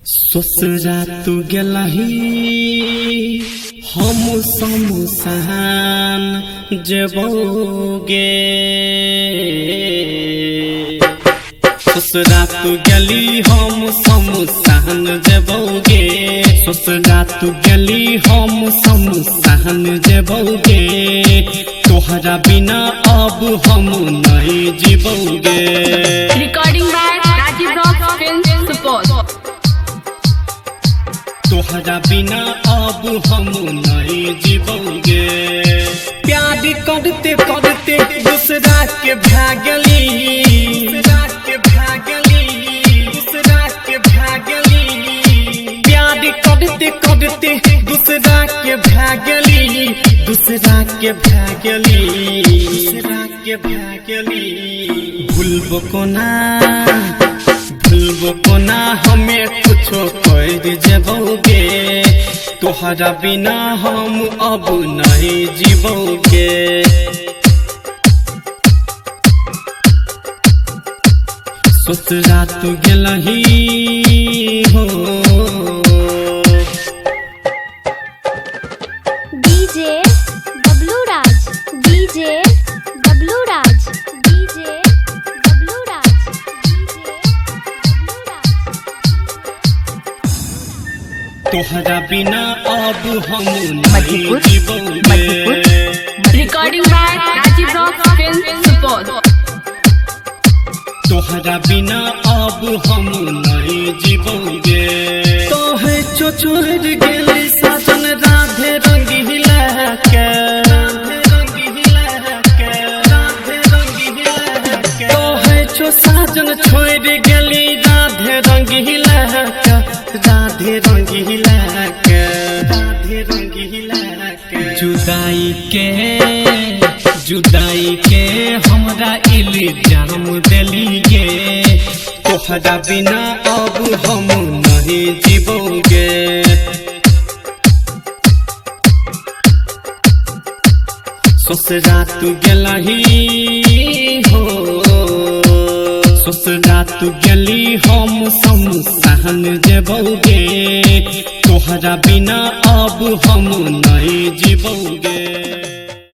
ससुरा तू गेलही हम शमशान जेबोगे। ससुरा तू गेली हम शमशान जेबोगे। ससुरा तू गेली हम शमशान जेबोगे। तोहरा बिना अब हम नहीं जीबोगे। Recording by Rajeev rock film support. तोहरा बिना अब हम नहीं जीबोगे। प्यार करते करते दूसरा के भागली। प्यार करते करते दूसरा के भागली। भूलबो कोना हमें कुछो कर जेबोगे। तोहरा बिना हम अब नहीं जीबोगे। ससुरा तू गेलही हो। DJ Bablu Raj, DJ Bablu Raj, DJ Bablu Raj, DJ Bablu Raj. तोहरा बिना अब हम नहीं जीबोगे। Recording by Rajeev rock film support. तोहरा बिना अब हम नहीं जीबोगे। तोहे छोड़ गेली साजन राधे रंगीला के। तोहे साजन छोड़ गेली राधे रंगीला के। जुदाई के हमरा इल्जाम दिली गे। तोहरा बिना अब हम नहीं जीबोगे। ससुरा तू गेलही हो। ससुरा तू गेली हम शमशान जेबोगे। तोहरा बिना अब हम नहीं जीबोगे।